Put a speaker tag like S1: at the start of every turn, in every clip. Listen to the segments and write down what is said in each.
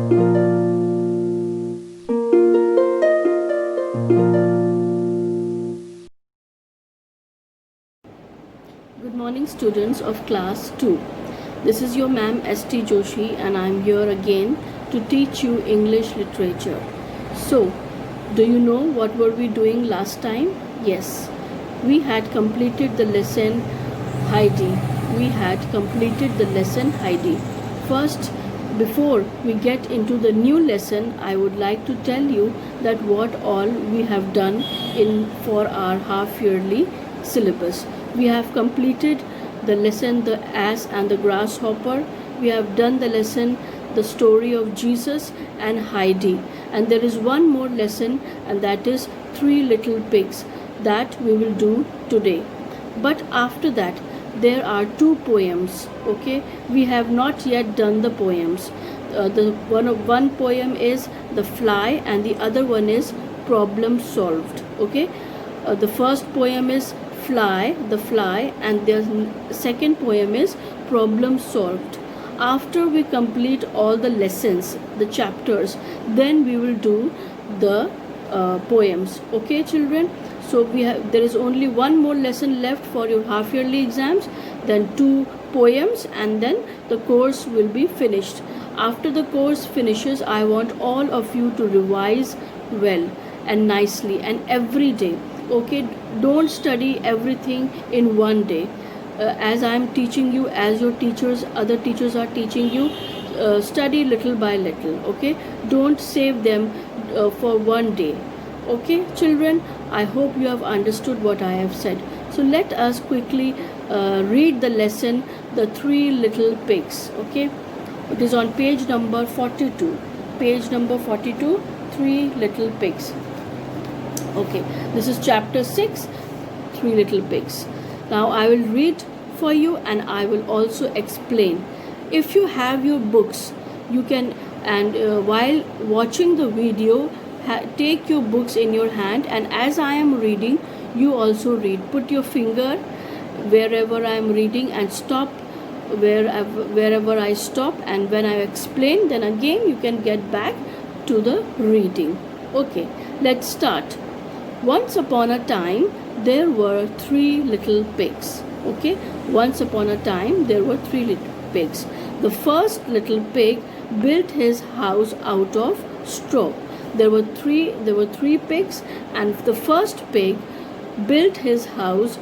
S1: Good morning, students of class 2. This is your ma'am S.T. Joshi and I am here again to teach you English literature. So, do you know what were we doing last time? Yes, we had completed the lesson Heidi. First, before we get into the new lesson, I would like to tell you that what all we have done for our half-yearly syllabus. We have completed the lesson The Ass and the Grasshopper. We have done the lesson The Story of Jesus and Heidi. And there is one more lesson, and that is Three Little Pigs, that we will do today. But after that, there are two poems. Okay, we have not yet done the poems. One poem is The Fly and the other one is Problem Solved. Okay, the first poem is the fly, and the second poem is Problem Solved. After we complete all the lessons, the chapters, then we will do the poems. Okay, children? So there is only one more lesson left for your half-yearly exams, then two poems, and then the course will be finished. After the course finishes, I want all of you to revise well and nicely and every day. Okay, don't study everything in one day. As I am teaching you, as your teachers, other teachers are teaching you, study little by little. Okay, don't save them for one day. Okay, children, I hope you have understood what I have said. So let us quickly read the lesson, The Three Little Pigs. Okay, it is on page number 42. Page number 42, Three Little Pigs. Okay, this is chapter 6, Three Little Pigs. Now I will read for you and I will also explain. If you have your books, you can, and while watching the video, take your books in your hand, and as I am reading, you also read. Put your finger wherever I am reading and stop wherever I stop, and when I explain, then again you can get back to the reading. Okay, let's start. Once upon a time, there were three little pigs. Okay, once upon a time, there were three little pigs. The first little pig built his house out of straw. There were three pigs, and the first pig built his house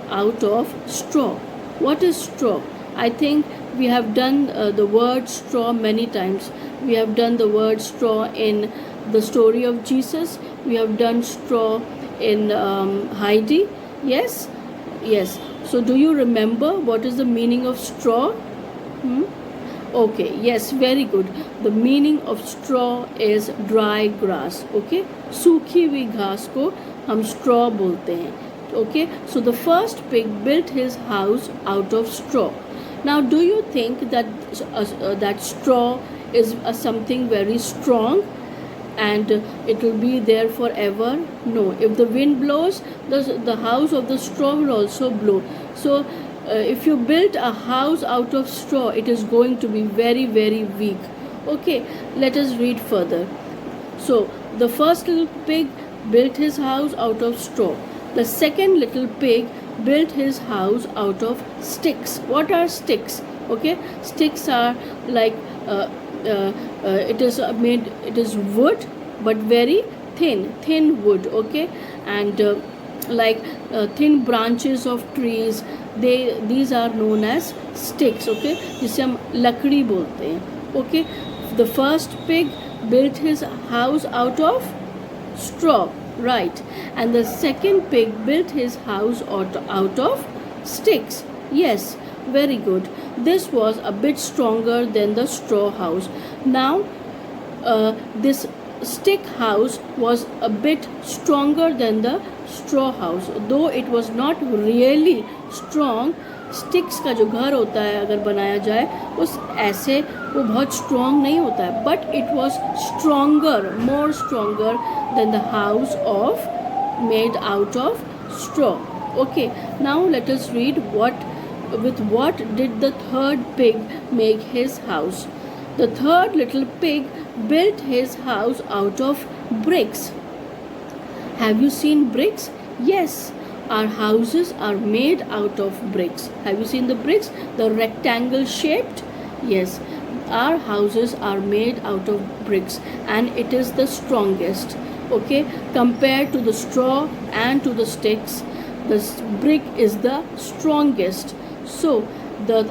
S1: out of straw. What is straw? I think we have done the word straw many times. We have done the word straw in The Story of Jesus. We have done straw in Heidi. Yes. So do you remember what is the meaning of straw? Okay, yes, very good. The meaning of straw is dry grass. Okay, सूखी हुई घास को हम straw बोलते हैं. Okay, so the first pig built his house out of straw. Now, do you think that that straw is something very strong and it will be there forever? No. If the wind blows, the house of the straw will also blow. So if you build a house out of straw, it is going to be very, very weak. Okay, let us read further. So the first little pig built his house out of straw. The second little pig built his house out of sticks. What are sticks? Okay, sticks are like it is wood, but very thin wood. Okay, and thin branches of trees, these are known as sticks. Okay, जिसे हम लकड़ी बोलते हैं. Okay, the first pig built his house out of straw, right, and the second pig built his house out of sticks. Yes, very good. This was a bit stronger than the straw house. Now this stick house was a bit stronger than the straw house, though it was not really strong. Sticks का जो घर होता है अगर बनाया जाए उस ऐसे वो बहुत स्ट्रॉन्ग नहीं होता है, but it was stronger, more stronger than the house of made out of straw. Okay, now let us read with what did the third pig make his house. The third little pig built his house out of bricks. Have you seen bricks? Yes, our houses are made out of bricks. Have you seen the bricks? The rectangle shaped? Yes, our houses are made out of bricks, and it is the strongest. Okay, compared to the straw and to the sticks, the brick is the strongest. So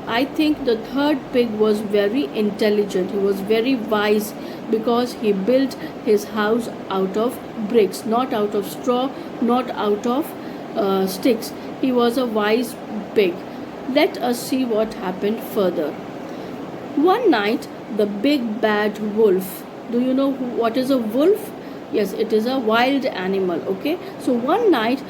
S1: I think the third pig was very intelligent. He was very wise because he built his house out of bricks, not out of straw, not out of sticks. He was a wise pig. Let us see what happened further. One night, the big bad wolf. Do you know what is a wolf? Yes, it is a wild animal. Okay, so one night,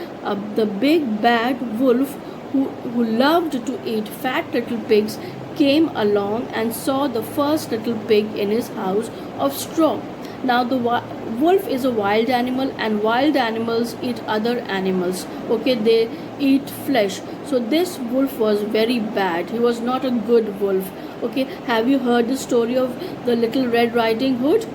S1: the big bad wolf, who loved to eat fat little pigs, came along and saw the first little pig in his house of straw. Now the wolf is a wild animal, and wild animals eat other animals. Okay, they eat flesh. So this wolf was very bad. He was not a good wolf. Okay, have you heard the story of the Little Red Riding Hood?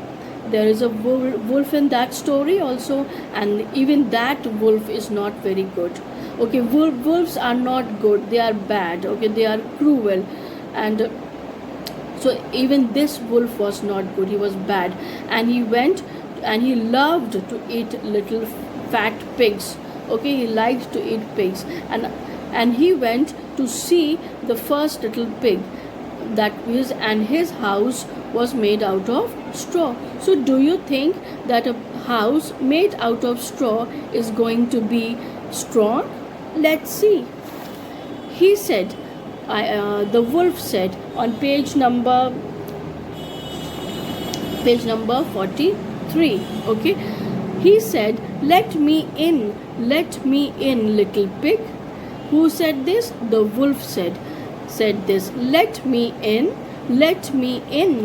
S1: There is a wolf in that story also, and even that wolf is not very good. Okay, wolves are not good, they are bad. Okay, they are cruel, and so even this wolf was not good. He was bad, and he went and he loved to eat little fat pigs. Okay, he liked to eat pigs, and he went to see the first little pig, and his house was made out of straw. So do you think that a house made out of straw is going to be strong? Let's see. He said, the wolf said on page number 43. Okay, he said, let me in, little pig. Who said this? The wolf said this. Let me in,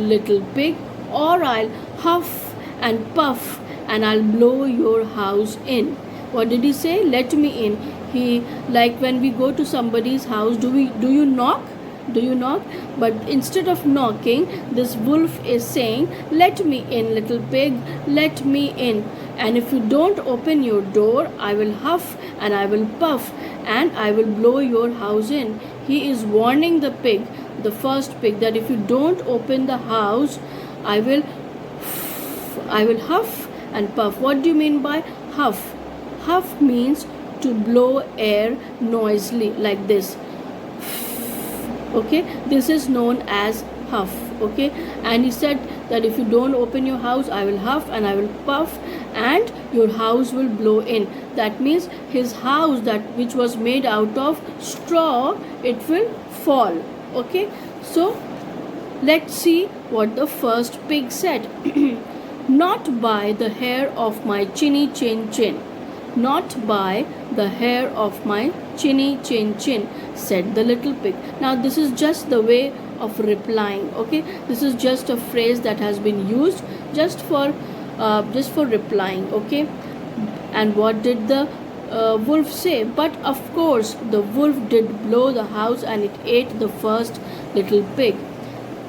S1: little pig, or I'll huff and puff and I'll blow your house in. What did he say? Let me in. He, like when we go to somebody's house, do you knock? But instead of knocking, this wolf is saying, let me in, little pig, let me in. And if you don't open your door, I will huff and I will puff and I will blow your house in. He is warning the pig, the first pig, that if you don't open the house, I will huff and puff. What do you mean by huff? Huff means to blow air noisily, like this. Okay, this is known as huff. Okay, and he said that if you don't open your house, I will huff and I will puff and your house will blow in. That means his house, that which was made out of straw, it will fall. Okay, so let's see what the first pig said. Not by the hair of my chinny chin chin, not by the hair of my chinny chin chin, said the little pig. Now this is just the way of replying. Okay, this is just a phrase that has been used just for replying. Okay, and what did the wolf say? But of course the wolf did blow the house and it ate the first little pig.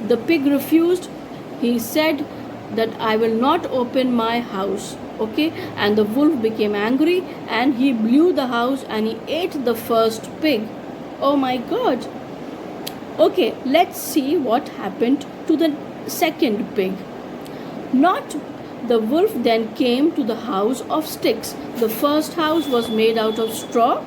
S1: The pig refused. He said that I will not open my house. Okay, and the wolf became angry and he blew the house and he ate the first pig. Oh my God. Okay, let's see what happened to the second pig. The wolf then came to the house of sticks. The first house was made out of straw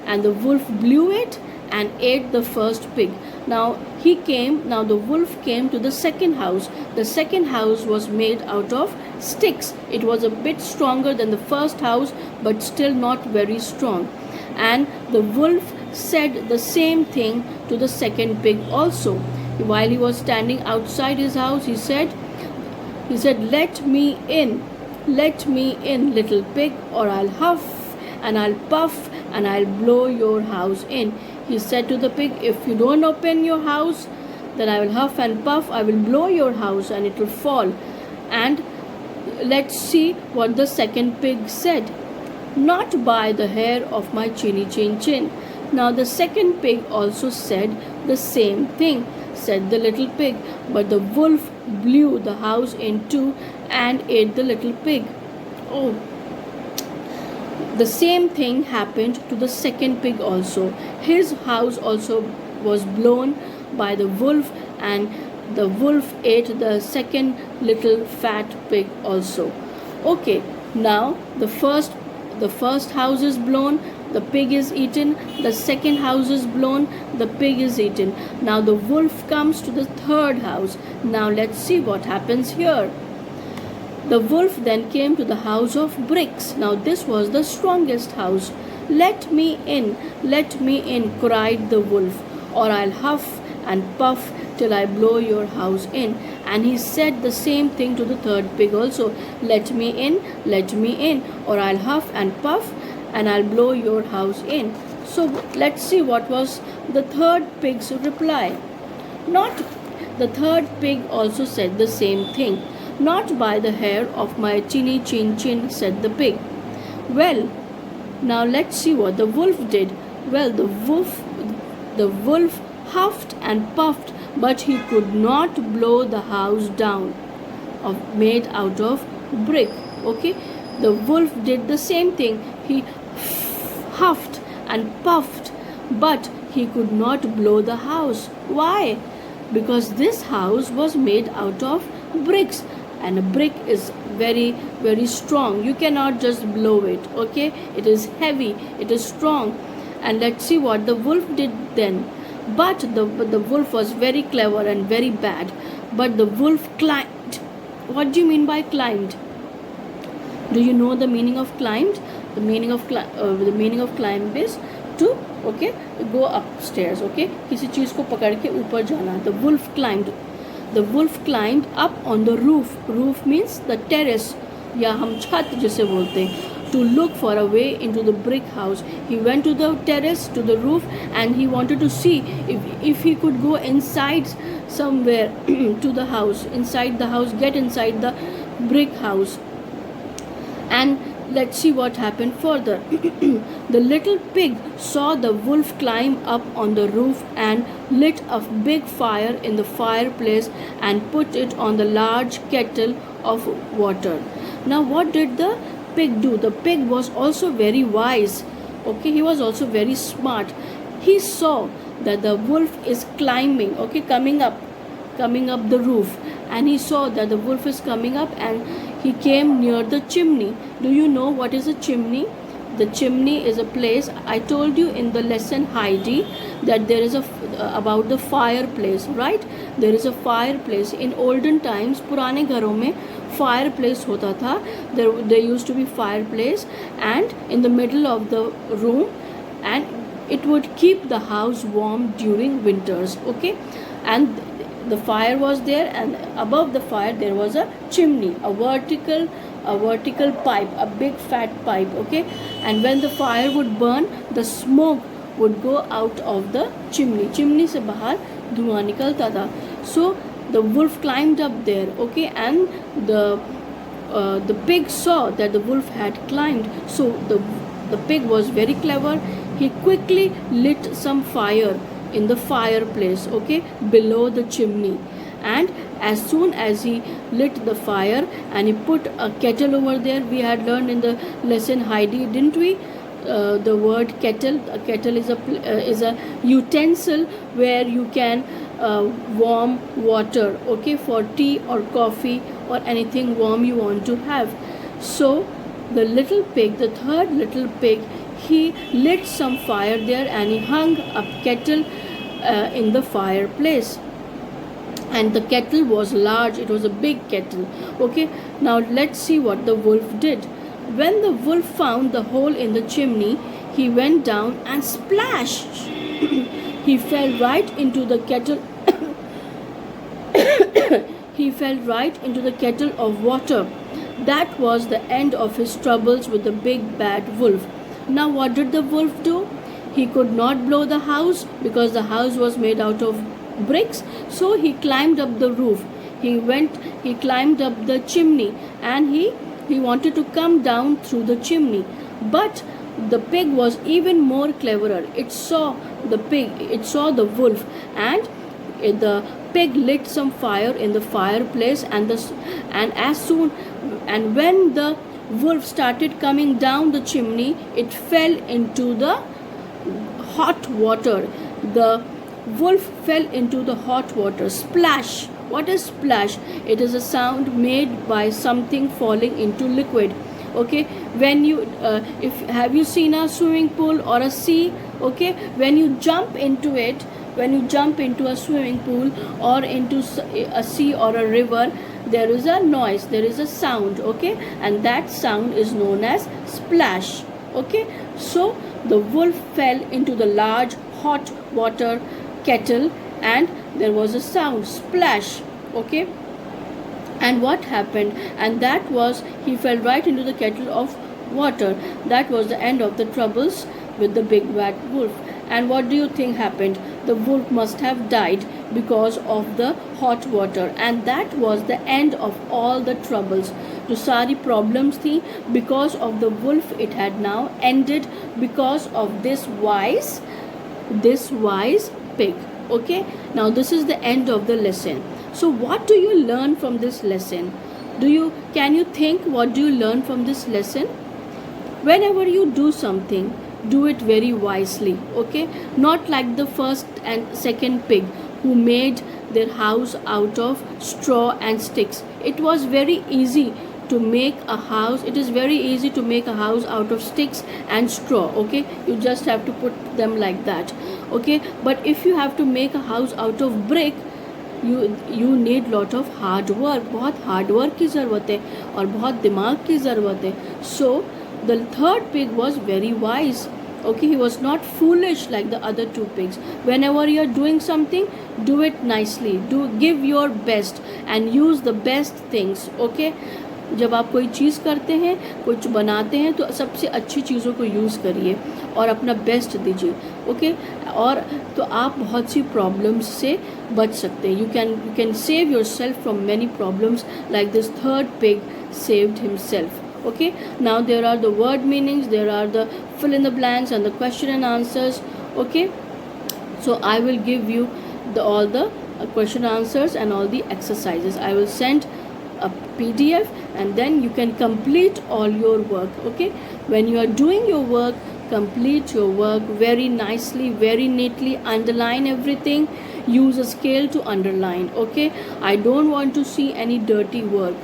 S1: and the wolf blew it and ate the first pig. Now the wolf came to the second house. The second house was made out of sticks. It was a bit stronger than the first house, but still not very strong. And the wolf said the same thing to the second pig also. While he was standing outside his house, he said, let me in, little pig, or I'll huff and I'll puff and I'll blow your house in. He said to the pig, if you don't open your house, then I will huff and puff, I will blow your house and it will fall. And let's see what the second pig said. Not by the hair of my chinny chin chin. Now the second pig also said the same thing, said the little pig, but the wolf blew the house in two and ate the little pig. Oh, the same thing happened to the second pig also. His house also was blown by the wolf, and the wolf ate the second little fat pig also. Okay, now the first house is blown, the pig is eaten. The second house is blown, the pig is eaten. Now the wolf comes to the third house. Now let's see what happens here. The wolf then came to the house of bricks. Now this was the strongest house. Let me in, cried the wolf, or I'll huff and puff till I blow your house in. And he said the same thing to the third pig also. Let me in, or I'll huff and puff and I'll blow your house in. So let's see what was the third pig's reply. Not the third pig also said the same thing. Not by the hair of my chinny chin chin, said the pig. Well, now let's see what the wolf did. Well, the wolf huffed and puffed, but he could not blow the house down, made out of brick. Okay, the wolf did the same thing. He huffed and puffed, but he could not blow the house. Why? Because this house was made out of bricks, and a brick is very, very strong. You cannot just blow it. Okay, it is heavy, it is strong. And let's see what the wolf did then. But the wolf was very clever and very bad. But the wolf climbed. What do you mean by climbed? Do you know the meaning of climbed? The meaning of climb is to go upstairs. Okay, किसी चीज को पकड़ के ऊपर जाना. The wolf climbed up on the roof. Roof means the terrace, या हम छत जिसे बोलते हैं. To look for a way into the brick house. He went to the terrace, to the roof, and he wanted to see if he could go inside somewhere to the house, get inside the brick house. And let's see what happened further. The little pig saw the wolf climb up on the roof and lit a big fire in the fireplace and put it on the large kettle of water. Now what did the pig do? The pig was also very wise. Okay, he was also very smart. He saw that the wolf is climbing, coming up the roof, and he saw that the wolf is coming up, and he came near the chimney. Do you know what is a chimney? The chimney is a place. I told you in the lesson Heidi that there is about the fireplace, right? There is a fireplace. In olden times, पुराने घरों में fireplace होता था. There used to be fireplace, and in the middle of the room, and it would keep the house warm during winters. Okay, and the fire was there, and above the fire there was a chimney, a vertical pipe, a big fat pipe. Okay, and when the fire would burn, the smoke would go out of the chimney से बाहर धुआं निकलता था. So the wolf climbed up there. Okay, and the pig saw that the wolf had climbed. So the pig was very clever. He quickly lit some fire in the fireplace, below the chimney. And as soon as he lit the fire and he put a kettle over there, we had learned in the lesson Heidi, didn't we? The word kettle. A kettle is a utensil where you can warm water, for tea or coffee or anything warm you want to have. So the little pig, the third little pig, he lit some fire there and he hung a kettle in the fireplace. And the kettle was large. It was a big kettle. Now let's see what the wolf did. When the wolf found the hole in the chimney, he went down and splashed. He fell right into the kettle. He fell right into the kettle of water. That was the end of his troubles with the big bad wolf. Now what did the wolf do? He could not blow the house because the house was made out of bricks. So he climbed up the roof. He climbed up the chimney, and he wanted to come down through the chimney. But the pig was even more cleverer. It saw the wolf, and the pig lit some fire in the fireplace, and when the wolf started coming down the chimney, it fell into the hot water. The wolf fell into the hot water. Splash. What is splash? It is a sound made by something falling into liquid. Okay, when you if have you seen a swimming pool or a sea? Okay, when you jump into it, when you jump into a swimming pool or into a sea or a river, there is a noise, there is a sound. Okay, and that sound is known as splash. Okay, so the wolf fell into the large hot water kettle, and there was a sound, splash. Okay, and what happened? And that was, he fell right into the kettle of water. That was the end of the troubles with the big bad wolf. And what do you think happened? The wolf must have died because of the hot water, and that was the end of all the troubles. जो सारी problems थी, because of the wolf it had now ended, because of this wise pig. Okay, now this is the end of the lesson. So what do you learn from this lesson? Can you think what do you learn from this lesson? Whenever you do something, do it very wisely. Okay, not like the first and second pig who made their house out of straw and sticks. It was very easy to make a house. It is very easy to make a house out of sticks and straw. Okay, you just have to put them like that. Okay, but if you have to make a house out of brick, you need lot of hard work. बहुत hard work की ज़रूरत है और बहुत दिमाग की ज़रूरत है. So the third pig was very wise. Okay, he was not foolish like the other two pigs. Whenever you are doing something, do it nicely. Give your best and use the best things. Okay, जब आप कोई चीज़ करते हैं, कुछ बनाते हैं, तो सबसे अच्छी चीज़ों को यूज़ करिए और अपना बेस्ट दीजिए. ओके, और तो आप बहुत सी प्रॉब्लम्स से बच सकते हैं. You can save your self from many problems like this third pig saved himself. Okay, now there are the word meanings, there are the fill in the blanks and the question and answers. Okay, so I will give you all the question answers and all the exercises. I will send a PDF, and then you can complete all your work. Okay, when you are doing your work, complete your work very nicely, very neatly. Underline everything. Use a scale to underline. Okay, I don't want to see any dirty work,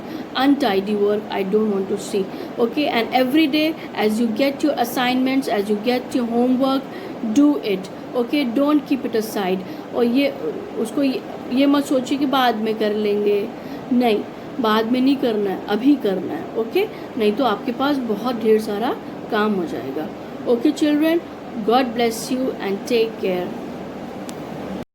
S1: untidy work. I don't want to see. Okay, and every day as you get your assignments, as you get your homework, do it. Okay, don't keep it aside. और ये मत सोचिए कि बाद में कर लेंगे. नहीं, बाद में नहीं करना है, अभी करना है. ओके, नहीं तो आपके पास बहुत ढेर सारा काम हो जाएगा. Okay children, God bless you and take care.